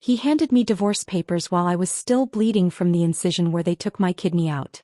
He handed me divorce papers while I was still bleeding from the incision where they took my kidney out.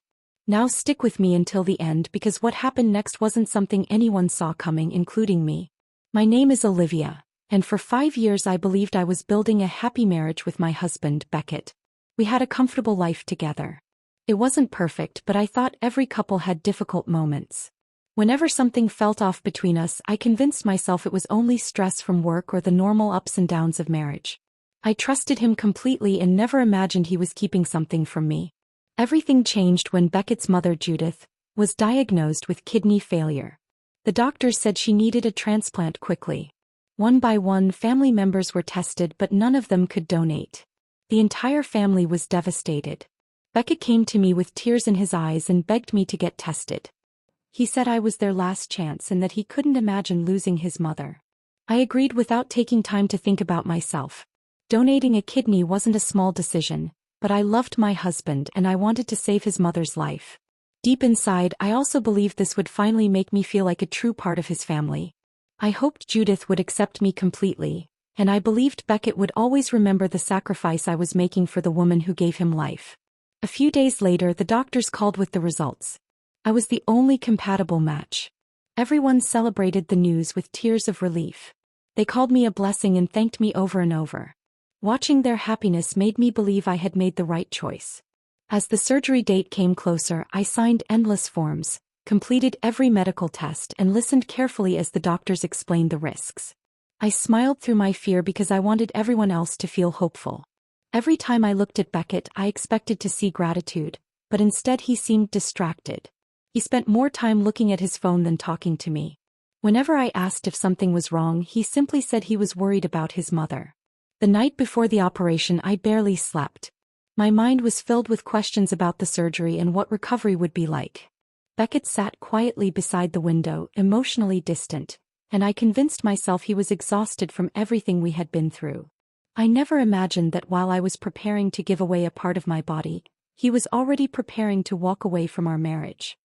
Now stick with me until the end because what happened next wasn't something anyone saw coming, including me. My name is Olivia, and for 5 years I believed I was building a happy marriage with my husband, Beckett. We had a comfortable life together. It wasn't perfect, but I thought every couple had difficult moments. Whenever something felt off between us, I convinced myself it was only stress from work or the normal ups and downs of marriage. I trusted him completely and never imagined he was keeping something from me. Everything changed when Beckett's mother, Judith, was diagnosed with kidney failure. The doctors said she needed a transplant quickly. One by one, family members were tested, but none of them could donate. The entire family was devastated. Beckett came to me with tears in his eyes and begged me to get tested. He said I was their last chance and that he couldn't imagine losing his mother. I agreed without taking time to think about myself. Donating a kidney wasn't a small decision, but I loved my husband and I wanted to save his mother's life. Deep inside, I also believed this would finally make me feel like a true part of his family. I hoped Judith would accept me completely, and I believed Beckett would always remember the sacrifice I was making for the woman who gave him life. A few days later, the doctors called with the results. I was the only compatible match. Everyone celebrated the news with tears of relief. They called me a blessing and thanked me over and over. Watching their happiness made me believe I had made the right choice. As the surgery date came closer, I signed endless forms, completed every medical test, and listened carefully as the doctors explained the risks. I smiled through my fear because I wanted everyone else to feel hopeful. Every time I looked at Beckett, I expected to see gratitude, but instead he seemed distracted. He spent more time looking at his phone than talking to me. Whenever I asked if something was wrong, he simply said he was worried about his mother. The night before the operation, I barely slept. My mind was filled with questions about the surgery and what recovery would be like. Beckett sat quietly beside the window, emotionally distant, and I convinced myself he was exhausted from everything we had been through. I never imagined that while I was preparing to give away a part of my body, he was already preparing to walk away from our marriage.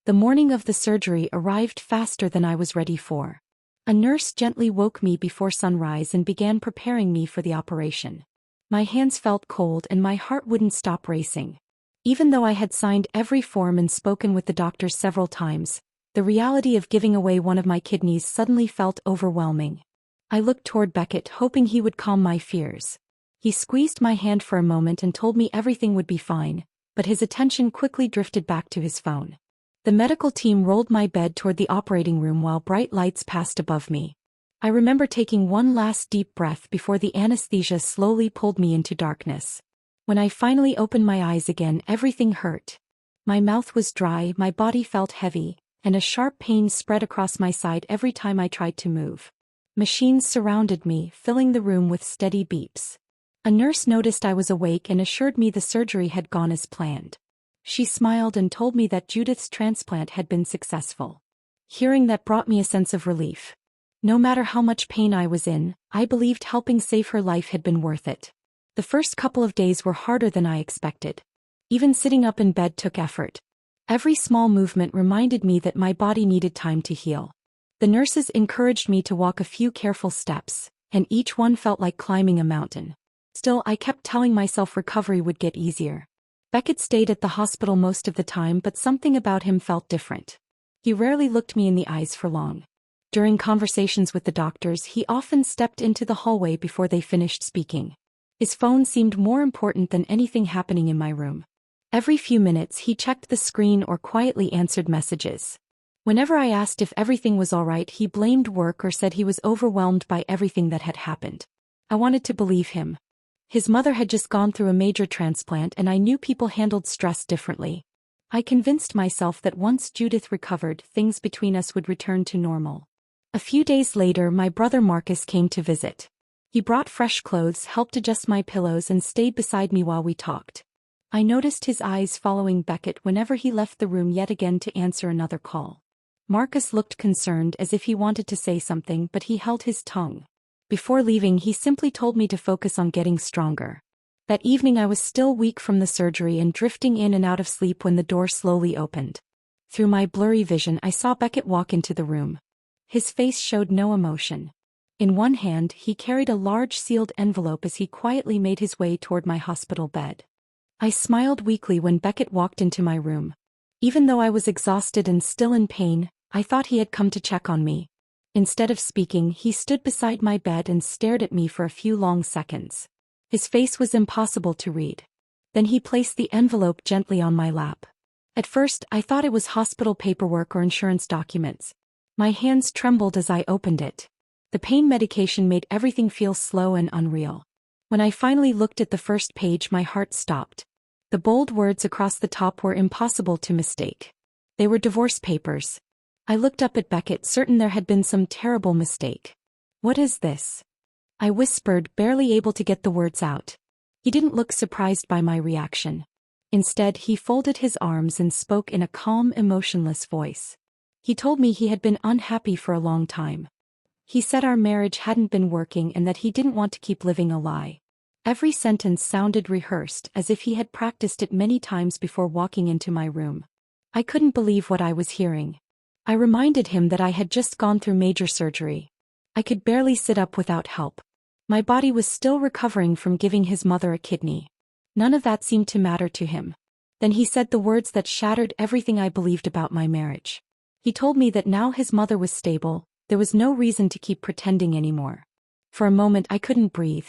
The morning of the surgery arrived faster than I was ready for. A nurse gently woke me before sunrise and began preparing me for the operation. My hands felt cold and my heart wouldn't stop racing. Even though I had signed every form and spoken with the doctors several times, the reality of giving away one of my kidneys suddenly felt overwhelming. I looked toward Beckett, hoping he would calm my fears. He squeezed my hand for a moment and told me everything would be fine, but his attention quickly drifted back to his phone. The medical team rolled my bed toward the operating room while bright lights passed above me. I remember taking one last deep breath before the anesthesia slowly pulled me into darkness. When I finally opened my eyes again, everything hurt. My mouth was dry, my body felt heavy, and a sharp pain spread across my side every time I tried to move. Machines surrounded me, filling the room with steady beeps. A nurse noticed I was awake and assured me the surgery had gone as planned. She smiled and told me that Judith's transplant had been successful. Hearing that brought me a sense of relief. No matter how much pain I was in, I believed helping save her life had been worth it. The first couple of days were harder than I expected. Even sitting up in bed took effort. Every small movement reminded me that my body needed time to heal. The nurses encouraged me to walk a few careful steps, and each one felt like climbing a mountain. Still, I kept telling myself recovery would get easier. Beckett stayed at the hospital most of the time, but something about him felt different. He rarely looked me in the eyes for long. During conversations with the doctors, he often stepped into the hallway before they finished speaking. His phone seemed more important than anything happening in my room. Every few minutes he checked the screen or quietly answered messages. Whenever I asked if everything was all right, he blamed work or said he was overwhelmed by everything that had happened. I wanted to believe him. His mother had just gone through a major transplant and I knew people handled stress differently. I convinced myself that once Judith recovered, things between us would return to normal. A few days later, my brother Marcus came to visit. He brought fresh clothes, helped adjust my pillows, and stayed beside me while we talked. I noticed his eyes following Beckett whenever he left the room yet again to answer another call. Marcus looked concerned, as if he wanted to say something, but he held his tongue. Before leaving, he simply told me to focus on getting stronger. That evening I was still weak from the surgery and drifting in and out of sleep when the door slowly opened. Through my blurry vision, I saw Beckett walk into the room. His face showed no emotion. In one hand, he carried a large sealed envelope as he quietly made his way toward my hospital bed. I smiled weakly when Beckett walked into my room. Even though I was exhausted and still in pain, I thought he had come to check on me. Instead of speaking, he stood beside my bed and stared at me for a few long seconds. His face was impossible to read. Then he placed the envelope gently on my lap. At first, I thought it was hospital paperwork or insurance documents. My hands trembled as I opened it. The pain medication made everything feel slow and unreal. When I finally looked at the first page, my heart stopped. The bold words across the top were impossible to mistake. They were divorce papers. I looked up at Beckett, certain there had been some terrible mistake. "What is this?" I whispered, barely able to get the words out. He didn't look surprised by my reaction. Instead, he folded his arms and spoke in a calm, emotionless voice. He told me he had been unhappy for a long time. He said our marriage hadn't been working and that he didn't want to keep living a lie. Every sentence sounded rehearsed, as if he had practiced it many times before walking into my room. I couldn't believe what I was hearing. I reminded him that I had just gone through major surgery. I could barely sit up without help. My body was still recovering from giving his mother a kidney. None of that seemed to matter to him. Then he said the words that shattered everything I believed about my marriage. He told me that now his mother was stable, there was no reason to keep pretending anymore. For a moment I couldn't breathe.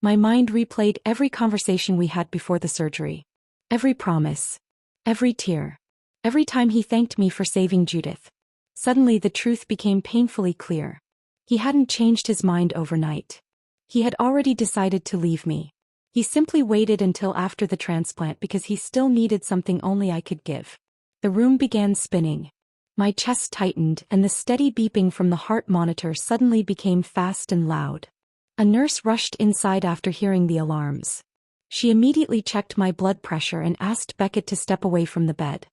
My mind replayed every conversation we had before the surgery. Every promise. Every tear. Every time he thanked me for saving Judith. Suddenly the truth became painfully clear. He hadn't changed his mind overnight. He had already decided to leave me. He simply waited until after the transplant because he still needed something only I could give. The room began spinning. My chest tightened and the steady beeping from the heart monitor suddenly became fast and loud. A nurse rushed inside after hearing the alarms. She immediately checked my blood pressure and asked Beckett to step away from the bed.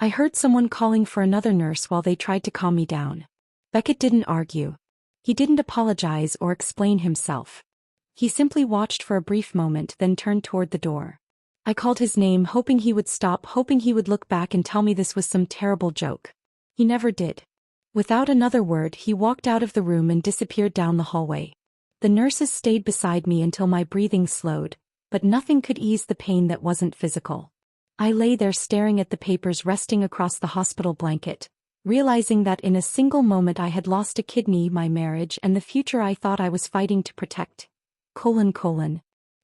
I heard someone calling for another nurse while they tried to calm me down. Beckett didn't argue. He didn't apologize or explain himself. He simply watched for a brief moment, then turned toward the door. I called his name, hoping he would stop, hoping he would look back and tell me this was some terrible joke. He never did. Without another word, he walked out of the room and disappeared down the hallway. The nurses stayed beside me until my breathing slowed, but nothing could ease the pain that wasn't physical. I lay there staring at the papers resting across the hospital blanket, realizing that in a single moment I had lost a kidney, my marriage, and the future I thought I was fighting to protect.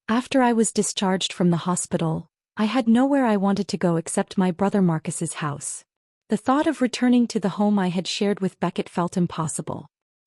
After I was discharged from the hospital, I had nowhere I wanted to go except my brother Marcus's house. The thought of returning to the home I had shared with Beckett felt impossible.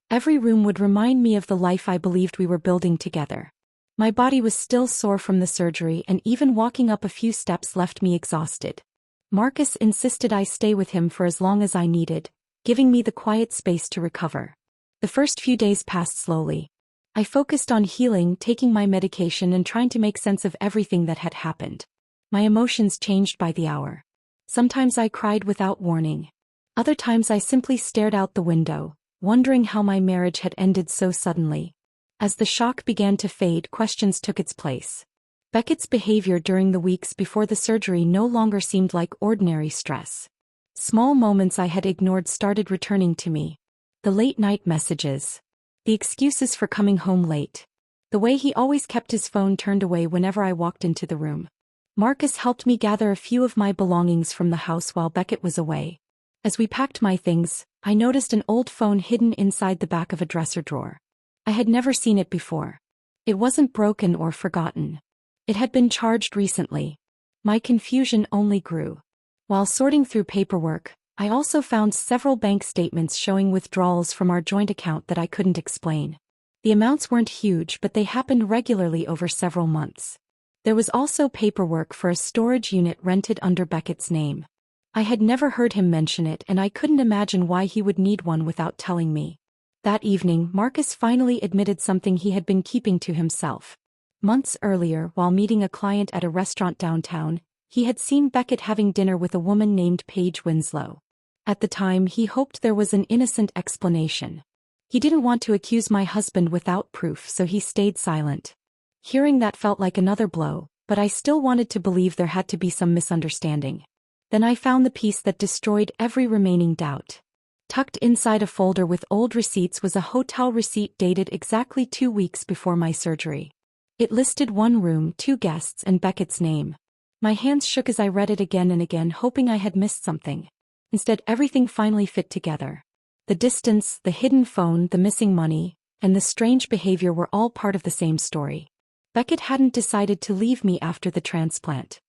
Every room would remind me of the life I believed we were building together. My body was still sore from the surgery, and even walking up a few steps left me exhausted. Marcus insisted I stay with him for as long as I needed, giving me the quiet space to recover. The first few days passed slowly. I focused on healing, taking my medication and trying to make sense of everything that had happened. My emotions changed by the hour. Sometimes I cried without warning. Other times I simply stared out the window, wondering how my marriage had ended so suddenly. As the shock began to fade, questions took its place. Beckett's behavior during the weeks before the surgery no longer seemed like ordinary stress. Small moments I had ignored started returning to me. The late-night messages. The excuses for coming home late. The way he always kept his phone turned away whenever I walked into the room. Marcus helped me gather a few of my belongings from the house while Beckett was away. As we packed my things, I noticed an old phone hidden inside the back of a dresser drawer. I had never seen it before. It wasn't broken or forgotten. It had been charged recently. My confusion only grew. While sorting through paperwork, I also found several bank statements showing withdrawals from our joint account that I couldn't explain. The amounts weren't huge, but they happened regularly over several months. There was also paperwork for a storage unit rented under Beckett's name. I had never heard him mention it, and I couldn't imagine why he would need one without telling me. That evening, Marcus finally admitted something he had been keeping to himself. Months earlier, while meeting a client at a restaurant downtown, he had seen Beckett having dinner with a woman named Paige Winslow. At the time, he hoped there was an innocent explanation. He didn't want to accuse my husband without proof, so he stayed silent. Hearing that felt like another blow, but I still wanted to believe there had to be some misunderstanding. Then I found the piece that destroyed every remaining doubt. Tucked inside a folder with old receipts was a hotel receipt dated exactly 2 weeks before my surgery. It listed 1 room, 2 guests, and Beckett's name. My hands shook as I read it again and again, hoping I had missed something. Instead, everything finally fit together. The distance, the hidden phone, the missing money, and the strange behavior were all part of the same story. Beckett hadn't decided to leave me after the transplant.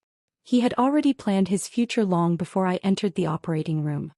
He had already planned his future long before I entered the operating room.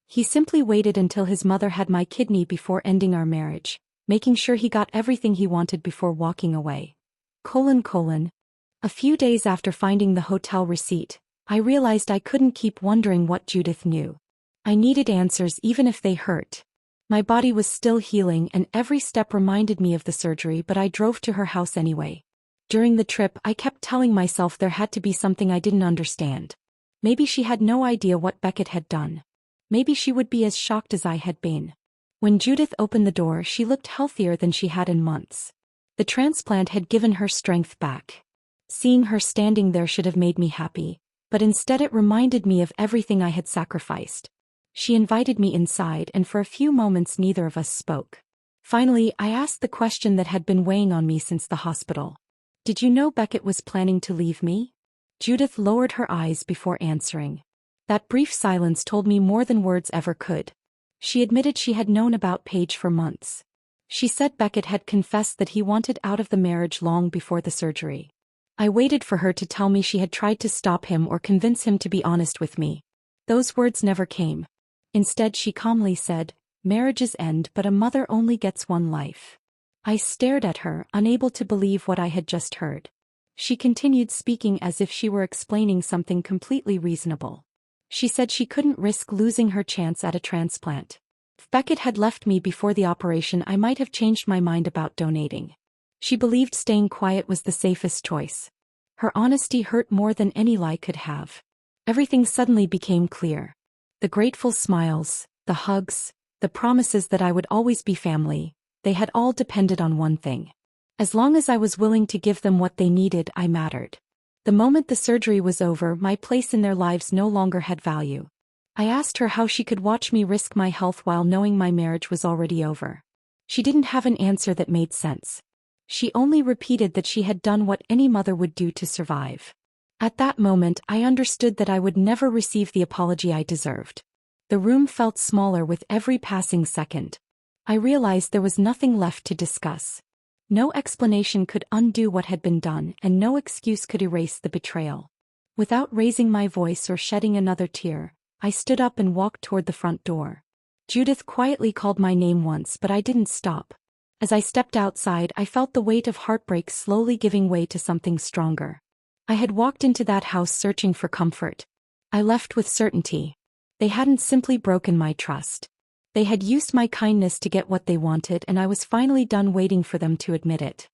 He simply waited until his mother had my kidney before ending our marriage, making sure he got everything he wanted before walking away. A few days after finding the hotel receipt, I realized I couldn't keep wondering what Judith knew. I needed answers even if they hurt. My body was still healing and every step reminded me of the surgery, but I drove to her house anyway. During the trip, I kept telling myself there had to be something I didn't understand. Maybe she had no idea what Beckett had done. Maybe she would be as shocked as I had been. When Judith opened the door, she looked healthier than she had in months. The transplant had given her strength back. Seeing her standing there should have made me happy, but instead it reminded me of everything I had sacrificed. She invited me inside, and for a few moments neither of us spoke. Finally, I asked the question that had been weighing on me since the hospital. "Did you know Beckett was planning to leave me?" Judith lowered her eyes before answering. That brief silence told me more than words ever could. She admitted she had known about Paige for months. She said Beckett had confessed that he wanted out of the marriage long before the surgery. I waited for her to tell me she had tried to stop him or convince him to be honest with me. Those words never came. Instead, she calmly said, "Marriages end, but a mother only gets one life." I stared at her, unable to believe what I had just heard. She continued speaking as if she were explaining something completely reasonable. She said she couldn't risk losing her chance at a transplant. If Beckett had left me before the operation, I might have changed my mind about donating. She believed staying quiet was the safest choice. Her honesty hurt more than any lie could have. Everything suddenly became clear. The grateful smiles, the hugs, the promises that I would always be family, they had all depended on one thing. As long as I was willing to give them what they needed, I mattered. The moment the surgery was over, my place in their lives no longer had value. I asked her how she could watch me risk my health while knowing my marriage was already over. She didn't have an answer that made sense. She only repeated that she had done what any mother would do to survive. At that moment, I understood that I would never receive the apology I deserved. The room felt smaller with every passing second. I realized there was nothing left to discuss. No explanation could undo what had been done, and no excuse could erase the betrayal. Without raising my voice or shedding another tear, I stood up and walked toward the front door. Judith quietly called my name once, but I didn't stop. As I stepped outside, I felt the weight of heartbreak slowly giving way to something stronger. I had walked into that house searching for comfort. I left with certainty. They hadn't simply broken my trust. They had used my kindness to get what they wanted, and I was finally done waiting for them to admit it.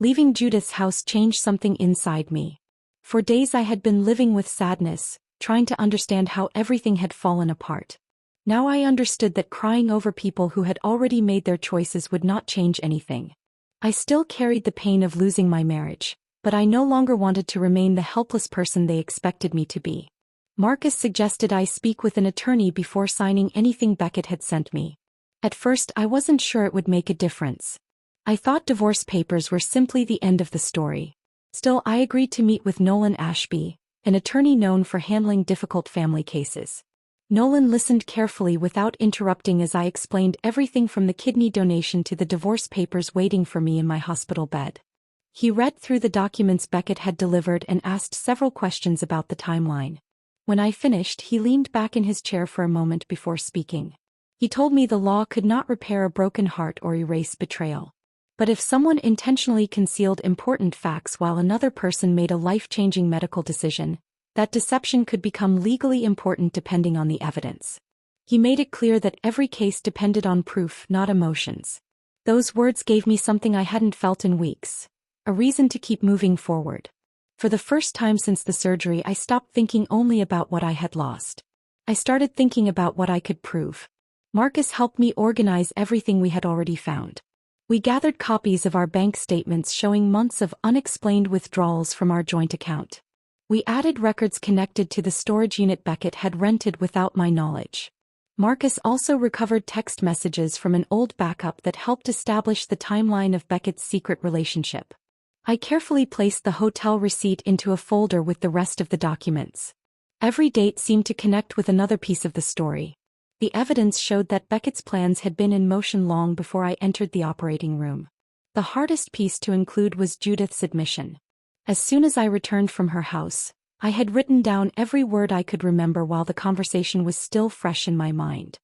Leaving Judith's house changed something inside me. For days I had been living with sadness, trying to understand how everything had fallen apart. Now I understood that crying over people who had already made their choices would not change anything. I still carried the pain of losing my marriage, but I no longer wanted to remain the helpless person they expected me to be. Marcus suggested I speak with an attorney before signing anything Beckett had sent me. At first, I wasn't sure it would make a difference. I thought divorce papers were simply the end of the story. Still, I agreed to meet with Nolan Ashby, an attorney known for handling difficult family cases. Nolan listened carefully without interrupting as I explained everything from the kidney donation to the divorce papers waiting for me in my hospital bed. He read through the documents Beckett had delivered and asked several questions about the timeline. When I finished, he leaned back in his chair for a moment before speaking. He told me the law could not repair a broken heart or erase betrayal. But if someone intentionally concealed important facts while another person made a life-changing medical decision, that deception could become legally important depending on the evidence. He made it clear that every case depended on proof, not emotions. Those words gave me something I hadn't felt in weeks, a reason to keep moving forward. For the first time since the surgery, I stopped thinking only about what I had lost. I started thinking about what I could prove. Marcus helped me organize everything we had already found. We gathered copies of our bank statements showing months of unexplained withdrawals from our joint account. We added records connected to the storage unit Beckett had rented without my knowledge. Marcus also recovered text messages from an old backup that helped establish the timeline of Beckett's secret relationship. I carefully placed the hotel receipt into a folder with the rest of the documents. Every date seemed to connect with another piece of the story. The evidence showed that Beckett's plans had been in motion long before I entered the operating room. The hardest piece to include was Judith's admission. As soon as I returned from her house, I had written down every word I could remember while the conversation was still fresh in my mind.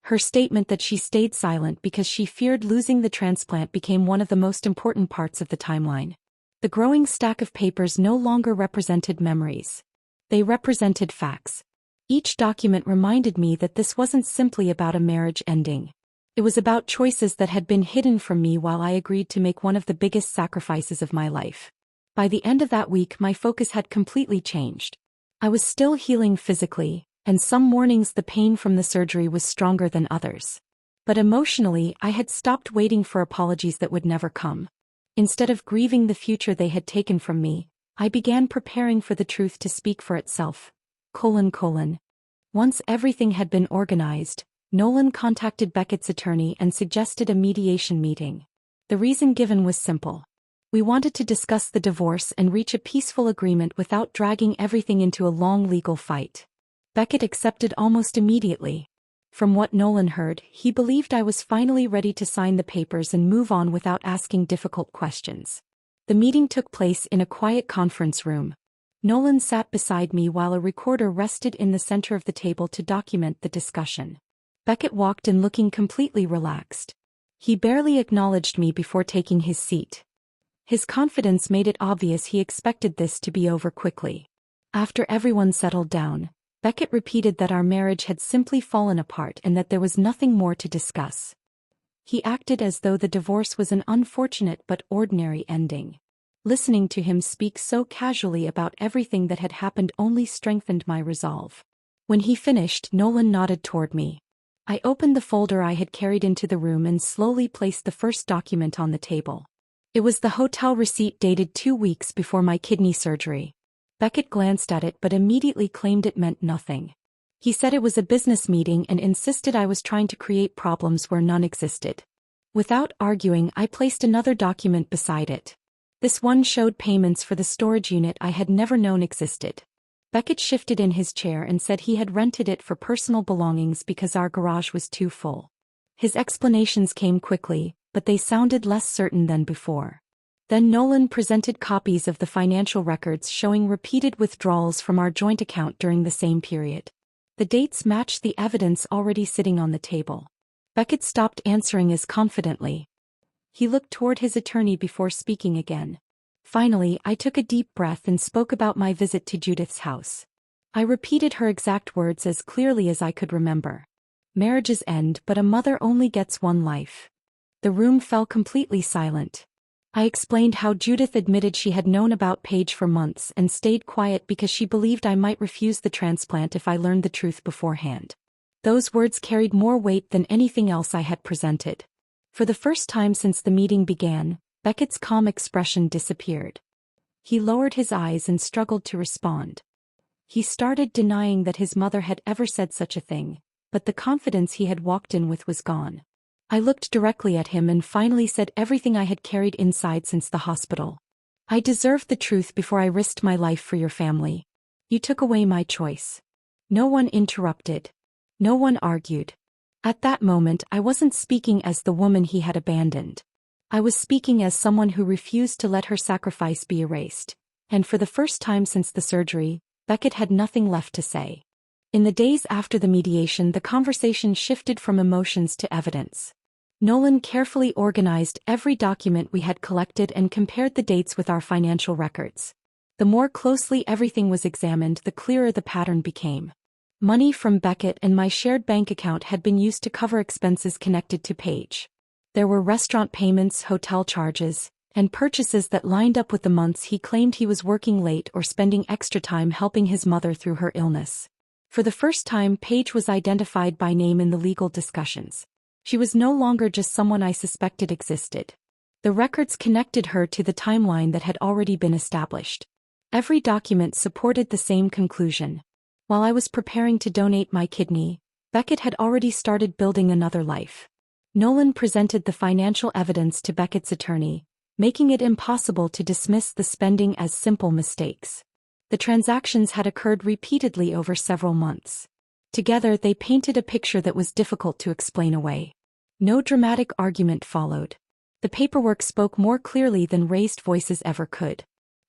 Her statement that she stayed silent because she feared losing the transplant became one of the most important parts of the timeline. The growing stack of papers no longer represented memories. They represented facts. Each document reminded me that this wasn't simply about a marriage ending. It was about choices that had been hidden from me while I agreed to make one of the biggest sacrifices of my life. By the end of that week, my focus had completely changed. I was still healing physically, and some mornings the pain from the surgery was stronger than others. But emotionally, I had stopped waiting for apologies that would never come. Instead of grieving the future they had taken from me, I began preparing for the truth to speak for itself. Once everything had been organized, Nolan contacted Beckett's attorney and suggested a mediation meeting. The reason given was simple. We wanted to discuss the divorce and reach a peaceful agreement without dragging everything into a long legal fight. Beckett accepted almost immediately. From what Nolan heard, he believed I was finally ready to sign the papers and move on without asking difficult questions. The meeting took place in a quiet conference room. Nolan sat beside me while a recorder rested in the center of the table to document the discussion. Beckett walked in looking completely relaxed. He barely acknowledged me before taking his seat. His confidence made it obvious he expected this to be over quickly. After everyone settled down, Beckett repeated that our marriage had simply fallen apart and that there was nothing more to discuss. He acted as though the divorce was an unfortunate but ordinary ending. Listening to him speak so casually about everything that had happened only strengthened my resolve. When he finished, Nolan nodded toward me. I opened the folder I had carried into the room and slowly placed the first document on the table. It was the hotel receipt dated 2 weeks before my kidney surgery. Beckett glanced at it but immediately claimed it meant nothing. He said it was a business meeting and insisted I was trying to create problems where none existed. Without arguing, I placed another document beside it. This one showed payments for the storage unit I had never known existed. Beckett shifted in his chair and said he had rented it for personal belongings because our garage was too full. His explanations came quickly, but they sounded less certain than before. Then Nolan presented copies of the financial records showing repeated withdrawals from our joint account during the same period. The dates matched the evidence already sitting on the table. Beckett stopped answering as confidently. He looked toward his attorney before speaking again. Finally, I took a deep breath and spoke about my visit to Judith's house. I repeated her exact words as clearly as I could remember. Marriages end, but a mother only gets one life. The room fell completely silent. I explained how Judith admitted she had known about Paige for months and stayed quiet because she believed I might refuse the transplant if I learned the truth beforehand. Those words carried more weight than anything else I had presented. For the first time since the meeting began, Beckett's calm expression disappeared. He lowered his eyes and struggled to respond. He started denying that his mother had ever said such a thing, but the confidence he had walked in with was gone. I looked directly at him and finally said everything I had carried inside since the hospital. I deserved the truth before I risked my life for your family. You took away my choice. No one interrupted. No one argued. At that moment, I wasn't speaking as the woman he had abandoned. I was speaking as someone who refused to let her sacrifice be erased, and for the first time since the surgery, Beckett had nothing left to say. In the days after the mediation, the conversation shifted from emotions to evidence. Nolan carefully organized every document we had collected and compared the dates with our financial records. The more closely everything was examined, the clearer the pattern became. Money from Beckett and my shared bank account had been used to cover expenses connected to Paige. There were restaurant payments, hotel charges, and purchases that lined up with the months he claimed he was working late or spending extra time helping his mother through her illness. For the first time, Paige was identified by name in the legal discussions. She was no longer just someone I suspected existed. The records connected her to the timeline that had already been established. Every document supported the same conclusion. While I was preparing to donate my kidney, Beckett had already started building another life. Nolan presented the financial evidence to Beckett's attorney, making it impossible to dismiss the spending as simple mistakes. The transactions had occurred repeatedly over several months. Together they painted a picture that was difficult to explain away. No dramatic argument followed. The paperwork spoke more clearly than raised voices ever could.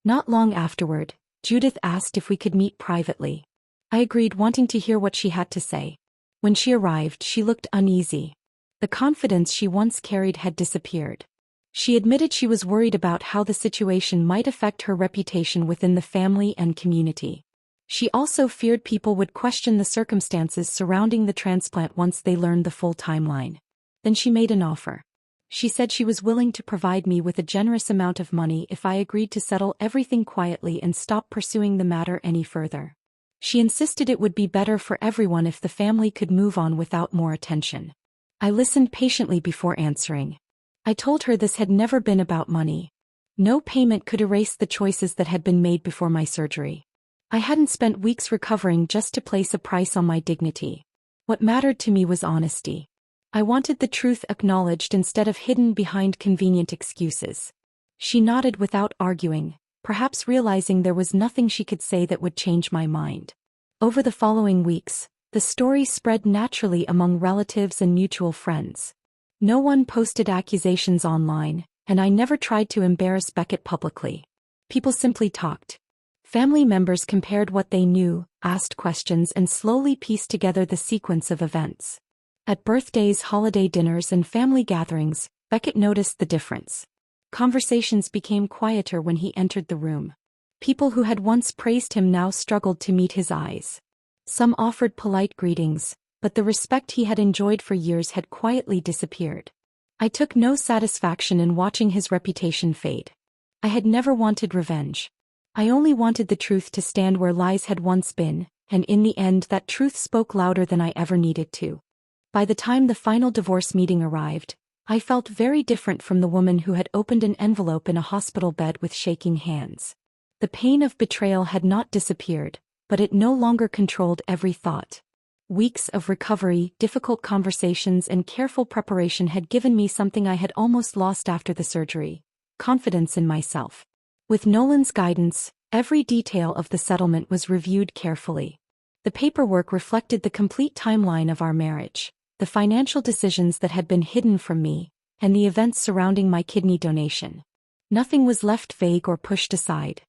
Not long afterward, Judith asked if we could meet privately. I agreed, wanting to hear what she had to say. When she arrived, she looked uneasy. The confidence she once carried had disappeared. She admitted she was worried about how the situation might affect her reputation within the family and community. She also feared people would question the circumstances surrounding the transplant once they learned the full timeline. Then she made an offer. She said she was willing to provide me with a generous amount of money if I agreed to settle everything quietly and stop pursuing the matter any further. She insisted it would be better for everyone if the family could move on without more attention. I listened patiently before answering. I told her this had never been about money. No payment could erase the choices that had been made before my surgery. I hadn't spent weeks recovering just to place a price on my dignity. What mattered to me was honesty. I wanted the truth acknowledged instead of hidden behind convenient excuses. She nodded without arguing, perhaps realizing there was nothing she could say that would change my mind. Over the following weeks, the story spread naturally among relatives and mutual friends. No one posted accusations online, and I never tried to embarrass Beckett publicly. People simply talked. Family members compared what they knew, asked questions, and slowly pieced together the sequence of events. At birthdays, holiday dinners, and family gatherings, Beckett noticed the difference. Conversations became quieter when he entered the room. People who had once praised him now struggled to meet his eyes. Some offered polite greetings, but the respect he had enjoyed for years had quietly disappeared. I took no satisfaction in watching his reputation fade. I had never wanted revenge. I only wanted the truth to stand where lies had once been, and in the end that truth spoke louder than I ever needed to. By the time the final divorce meeting arrived, I felt very different from the woman who had opened an envelope in a hospital bed with shaking hands. The pain of betrayal had not disappeared, but it no longer controlled every thought. Weeks of recovery, difficult conversations, and careful preparation had given me something I had almost lost after the surgery: confidence in myself. With Nolan's guidance, every detail of the settlement was reviewed carefully. The paperwork reflected the complete timeline of our marriage, the financial decisions that had been hidden from me, and the events surrounding my kidney donation. Nothing was left vague or pushed aside.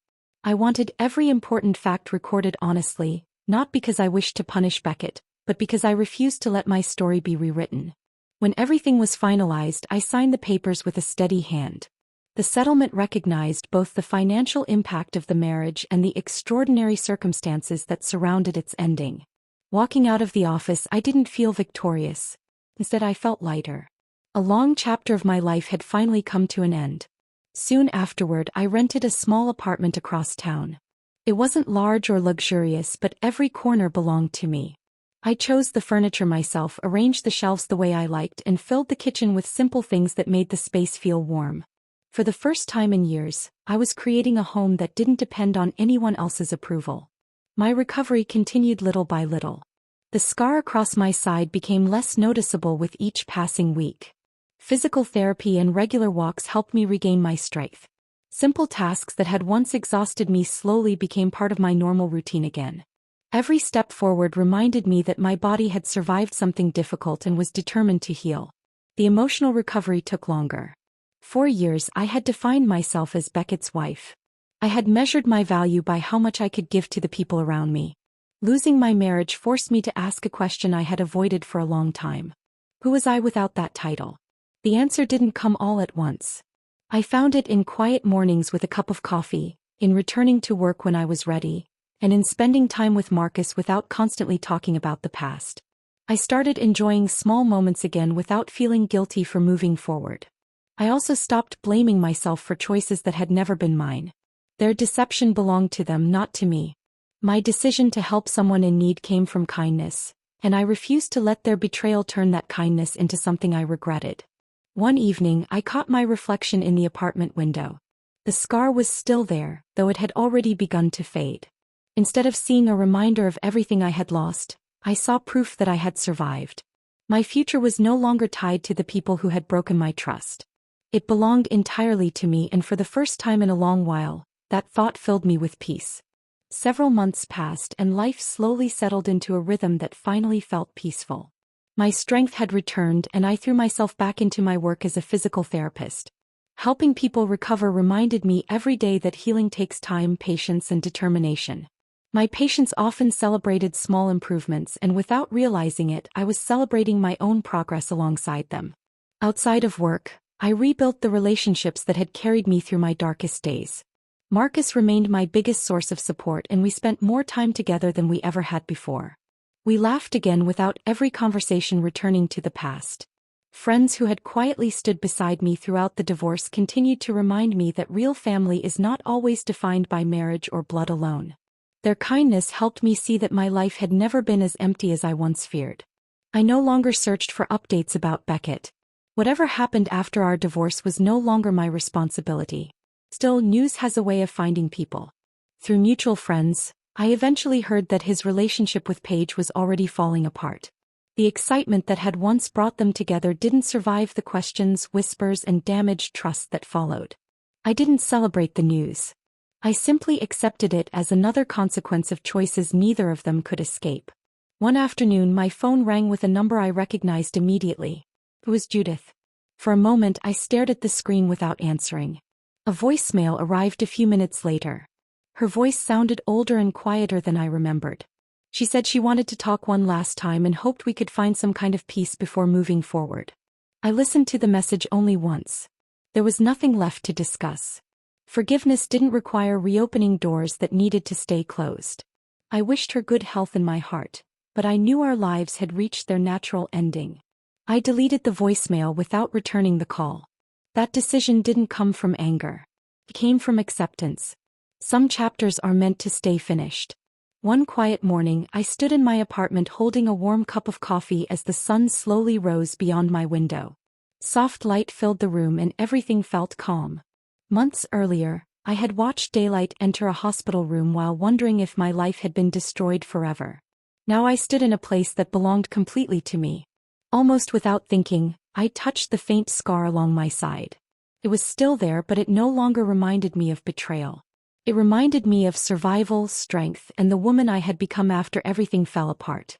I wanted every important fact recorded honestly, not because I wished to punish Beckett, but because I refused to let my story be rewritten. When everything was finalized, I signed the papers with a steady hand. The settlement recognized both the financial impact of the marriage and the extraordinary circumstances that surrounded its ending. Walking out of the office, I didn't feel victorious. Instead, I felt lighter. A long chapter of my life had finally come to an end. Soon afterward, I rented a small apartment across town. It wasn't large or luxurious, but every corner belonged to me. I chose the furniture myself, arranged the shelves the way I liked, and filled the kitchen with simple things that made the space feel warm. For the first time in years, I was creating a home that didn't depend on anyone else's approval. My recovery continued little by little. The scar across my side became less noticeable with each passing week. Physical therapy and regular walks helped me regain my strength. Simple tasks that had once exhausted me slowly became part of my normal routine again. Every step forward reminded me that my body had survived something difficult and was determined to heal. The emotional recovery took longer. For years, I had defined myself as Beckett's wife. I had measured my value by how much I could give to the people around me. Losing my marriage forced me to ask a question I had avoided for a long time. Who was I without that title? The answer didn't come all at once. I found it in quiet mornings with a cup of coffee, in returning to work when I was ready, and in spending time with Marcus without constantly talking about the past. I started enjoying small moments again without feeling guilty for moving forward. I also stopped blaming myself for choices that had never been mine. Their deception belonged to them, not to me. My decision to help someone in need came from kindness, and I refused to let their betrayal turn that kindness into something I regretted. One evening, I caught my reflection in the apartment window. The scar was still there, though it had already begun to fade. Instead of seeing a reminder of everything I had lost, I saw proof that I had survived. My future was no longer tied to the people who had broken my trust. It belonged entirely to me, and for the first time in a long while, that thought filled me with peace. Several months passed and life slowly settled into a rhythm that finally felt peaceful. My strength had returned and I threw myself back into my work as a physical therapist. Helping people recover reminded me every day that healing takes time, patience, and determination. My patients often celebrated small improvements, and without realizing it, I was celebrating my own progress alongside them. Outside of work, I rebuilt the relationships that had carried me through my darkest days. Marcus remained my biggest source of support, and we spent more time together than we ever had before. We laughed again without every conversation returning to the past. Friends who had quietly stood beside me throughout the divorce continued to remind me that real family is not always defined by marriage or blood alone. Their kindness helped me see that my life had never been as empty as I once feared. I no longer searched for updates about Beckett. Whatever happened after our divorce was no longer my responsibility. Still, news has a way of finding people. Through mutual friends, I eventually heard that his relationship with Paige was already falling apart. The excitement that had once brought them together didn't survive the questions, whispers, and damaged trust that followed. I didn't celebrate the news. I simply accepted it as another consequence of choices neither of them could escape. One afternoon my phone rang with a number I recognized immediately. It was Judith. For a moment I stared at the screen without answering. A voicemail arrived a few minutes later. Her voice sounded older and quieter than I remembered. She said she wanted to talk one last time and hoped we could find some kind of peace before moving forward. I listened to the message only once. There was nothing left to discuss. Forgiveness didn't require reopening doors that needed to stay closed. I wished her good health in my heart, but I knew our lives had reached their natural ending. I deleted the voicemail without returning the call. That decision didn't come from anger. It came from acceptance. Some chapters are meant to stay finished. One quiet morning, I stood in my apartment holding a warm cup of coffee as the sun slowly rose beyond my window. Soft light filled the room and everything felt calm. Months earlier, I had watched daylight enter a hospital room while wondering if my life had been destroyed forever. Now I stood in a place that belonged completely to me. Almost without thinking, I touched the faint scar along my side. It was still there, but it no longer reminded me of betrayal. It reminded me of survival, strength, and the woman I had become after everything fell apart.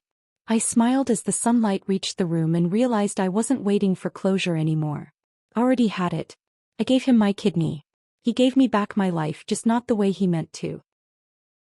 I smiled as the sunlight reached the room and realized I wasn't waiting for closure anymore. I already had it. I gave him my kidney. He gave me back my life, just not the way he meant to.